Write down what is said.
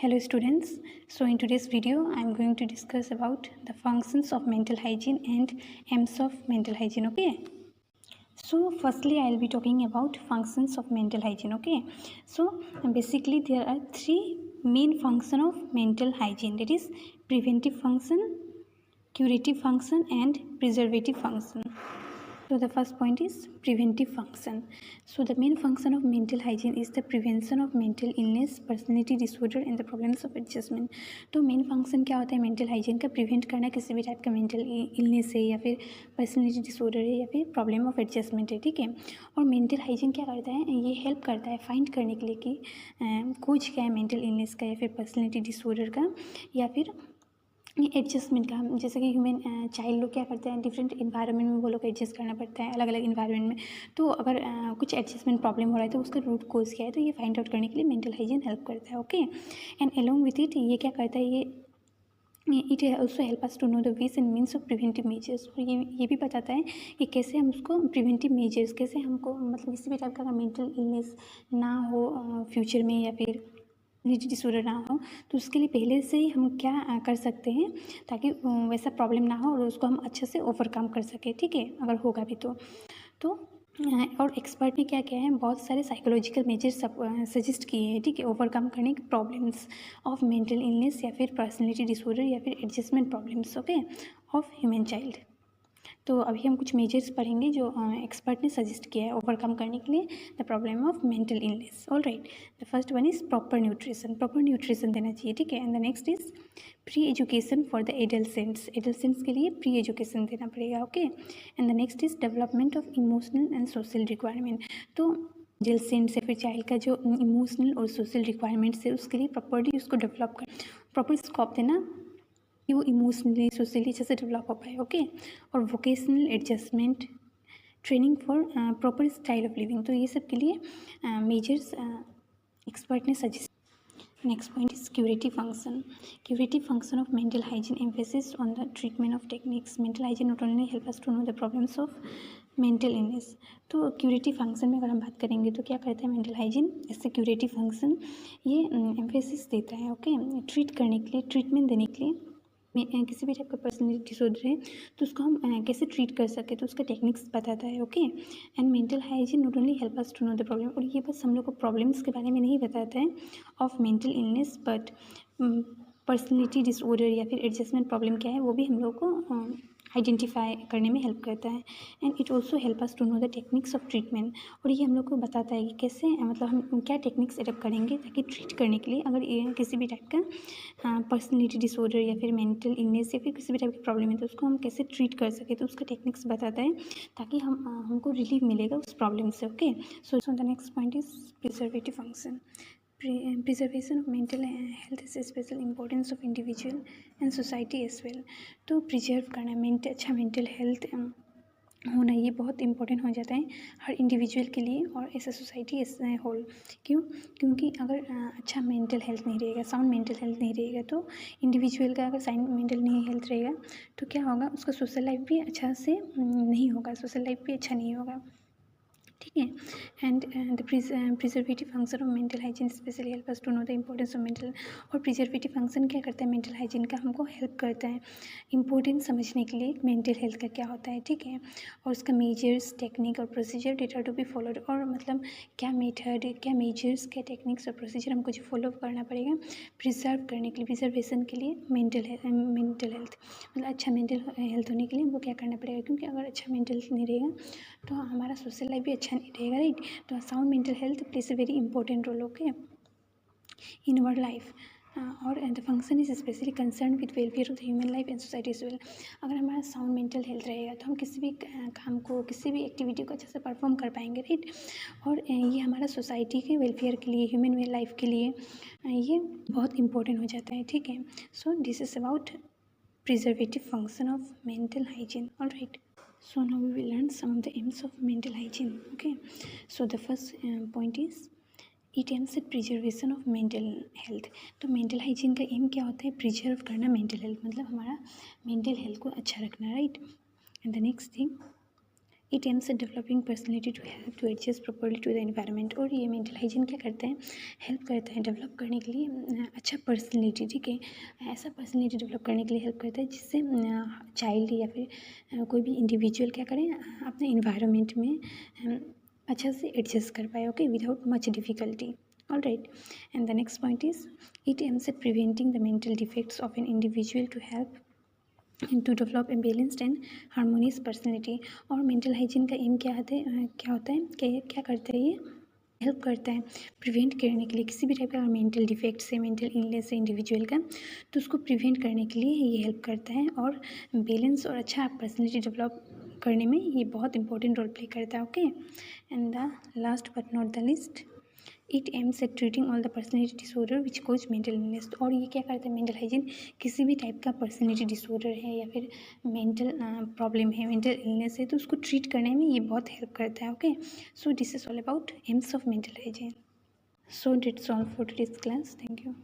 Hello students, so in today's video I am going to discuss about the functions of mental hygiene and aims of mental hygiene. Okay, so firstly I will be talking about functions of mental hygiene. Okay, so basically there are three main functions of mental hygiene, that is preventive function, curative function and preservative function. So the first point is preventive function. So the main function of mental hygiene is the prevention of mental illness, personality disorder and the problems of adjustment. तो main function क्या होता है mental hygiene का? Prevent करना किसी भी type का mental illness है या फिर पर्सनैलिटी डिसऑर्डर है या फिर प्रॉब्लम ऑफ एडजस्टमेंट है, ठीक है। और मेंटल हाइजीन क्या करता है? ये हेल्प करता है फाइंड करने के लिए कि खोज क्या है मेंटल इलनेस का या फिर पर्सनैलिटी डिसऑर्डर का या फिर एडजस्टमेंट का। जैसे कि ह्यूमन चाइल्ड लोग क्या करते हैं, डिफरेंट इन्वायरमेंट में वो लोग एडजस्ट करना पड़ता है, अलग अलग इन्वायरमेंट में। तो अगर कुछ एडजस्टमेंट प्रॉब्लम हो रहा है तो उसका रूट कोज क्या है, तो ये फाइंड आउट करने के लिए मेंटल हाइजीन हेल्प करता है। Okay, and along with it ये क्या करता है, ये it also help us to know the ways and means of preventive measures. और ये भी बताता है कि कैसे हम उसको प्रिवेंटिव मेजर्स, कैसे हमको मतलब किसी भी टाइप का मेंटल इलनेस ना हो फ्यूचर में या फिर डिसऑर्डर ना हो, तो उसके लिए पहले से ही हम क्या कर सकते हैं ताकि वैसा प्रॉब्लम ना हो और उसको हम अच्छे से ओवरकम कर सकें, ठीक है, अगर होगा भी तो और एक्सपर्ट ने क्या किया है, बहुत सारे साइकोलॉजिकल मेजर्स सजेस्ट किए हैं, ठीक है, ओवरकम करने के प्रॉब्लम्स ऑफ मेंटल इलनेस या फिर पर्सनैलिटी डिसऑर्डर या फिर adjustment problems, okay, of human child. तो अभी हम कुछ मेजर्स पढ़ेंगे जो एक्सपर्ट ने सजेस्ट किया है ओवरकम करने के लिए the problem of mental illness. All right, the first one is proper nutrition देना चाहिए, ठीक है। And the next is pre education for the adolescents के लिए प्री एजुकेशन देना पड़ेगा, okay. And the next is development of emotional and social requirement. तो adolescents या फिर चाइल्ड का जो इमोशनल और सोशल रिक्वायरमेंट्स है उसके लिए प्रॉपरली उसको डेवलप कर, प्रॉपर स्कोप देना कि वो इमोशनली सोशली अच्छे से डेवलप हो पाए, ओके। और vocational adjustment, training for proper style of living, तो ये सब के लिए मेजर्स एक्सपर्ट ने suggest. Next point is curative function of mental hygiene emphasis on the treatment of techniques. Mental hygiene not only help us to know the problems of mental illness. तो curative function में अगर हम बात करेंगे तो क्या करता है मेंटल हाइजीन, इससे क्यूरेटिव फंक्शन ये एम्फेसिस देता है, ओके, ट्रीट करने के लिए, ट्रीटमेंट देने के लिए किसी भी टाइप का पर्सनैलिटी डिसऑर्डर है तो उसको हम कैसे ट्रीट कर सके, तो उसका टेक्निक्स बताता है, okay. And mental hygiene not only help us to know the problem, और ये बस हम लोग को प्रॉब्लम्स के बारे में नहीं बताता है of mental illness, but personality disorder या फिर एडजस्टमेंट प्रॉब्लम क्या है वो भी हम लोग को आइडेंटिफाई करने में हेल्प करता है। And it also help us to know the techniques of treatment, और ये हम लोग को बताता है कि कैसे मतलब हम क्या टेक्निक्स एडप्ट करेंगे ताकि ट्रीट करने के लिए अगर ये किसी भी टाइप का पर्सनैलिटी डिसऑर्डर या फिर मेंटल इलनेस या फिर किसी भी टाइप की प्रॉब्लम है तो उसको हम कैसे ट्रीट कर सकें, तो उसका टेक्निक्स बताता है ताकि हमको रिलीफ मिलेगा उस प्रॉब्लम से, okay. So the next point is preservative function. preservation of mental health is a special importance of individual and society as well। तो प्रिजर्व करना अच्छा मेंटल हेल्थ होना ये बहुत इंपॉर्टेंट हो जाता है हर इंडिविजुअल के लिए और as a society as a whole. क्योंकि अगर अच्छा मेंटल हेल्थ नहीं रहेगा, साउंड मेंटल हेल्थ नहीं रहेगा, तो इंडिविजुअल का अगर साउंड मेंटल नहीं हेल्थ रहेगा तो क्या होगा, उसका सोशल लाइफ भी अच्छा से नहीं होगा, सोशल लाइफ भी अच्छा नहीं होगा, ठीक है। And the preservative function of mental hygiene specially help us to know the importance of mental. और प्रिजर्वेटिव फंक्शन क्या करता है मेंटल हाइजीन का, हमको हेल्प करता है इम्पोर्टेंस समझने के लिए मेंटल हेल्थ का क्या होता है, ठीक है। और उसका मेजर्स, टेक्निक और procedure data to be followed, और मतलब क्या मेथड, क्या मेजर्स, क्या टेक्निक्स और प्रोसीजर हमको जो फॉलो करना पड़ेगा प्रिजर्व करने के लिए, प्रिजर्वेशन के लिए मेंटल हेल्थ, मतलब अच्छा मेंटल हेल्थ होने के लिए हमको क्या करना पड़ेगा, क्योंकि अगर अच्छा मेंटल हेल्थ नहीं रहेगा तो हमारा सोशल लाइफ भी अच्छा नहीं रहेगा, राइट। तो sound mental health place a very important role, okay, in our life. और the function is specially concern with welfare of the human life and society as well. अगर हमारा साउंड मेंटल हेल्थ रहेगा तो हम किसी भी काम को, किसी भी एक्टिविटी को अच्छे से परफॉर्म कर पाएंगे, राइट। और ये हमारा सोसाइटी के वेलफेयर के लिए, ह्यूमन लाइफ के लिए ये बहुत इंपॉर्टेंट हो जाता है, ठीक है। So this is about preservative function of mental hygiene, all right। So now we will learn some of the aims of mental hygiene, okay। So the first point is it aims at preservation of mental health। तो mental hygiene का M क्या होता है, preserve करना mental health, मतलब हमारा mental health को अच्छा रखना, right। and the next thing it aims at developing personality to help to adjust properly to the environment. और ये मेंटल हाइजीन क्या करता है, हेल्प करता है डेवलप करने के लिए अच्छा पर्सनैलिटी, ठीक है, ऐसा पर्सनैलिटी डेवलप करने के लिए हेल्प करता है जिससे चाइल्ड या फिर कोई भी इंडिविजुअल क्या करें, अपने इन्वायरमेंट में अच्छा से एडजस्ट कर पाए, okay, without much difficulty. All right, and the next point is it aims at preventing the mental defects of an individual to help to develop a balanced and harmonious personality। और mental hygiene का M क्या होता है क्या करता है, ये help करता है प्रिवेंट करने के लिए किसी भी टाइप का मेंटल डिफेक्ट से, मेंटल इलनेस से इंडिविजुअल का, तो उसको प्रिवेंट करने के लिए ये हेल्प करता है और बैलेंस और अच्छा पर्सनैलिटी डेवलप करने में ये बहुत इंपॉर्टेंट रोल प्ले करता है, okay. And the last but not the list, it aims at treating all the personality disorder which cause mental illness. और ये क्या करता है मेंटल हाइजीन, किसी भी टाइप का पर्सनैलिटी डिसऑर्डर है या फिर मेंटल प्रॉब्लम है, मेंटल इलनेस है, तो उसको ट्रीट करने में ये बहुत हेल्प करता है, okay. So this is all about AIIMS of mental hygiene. So that's all for today's class, thank you.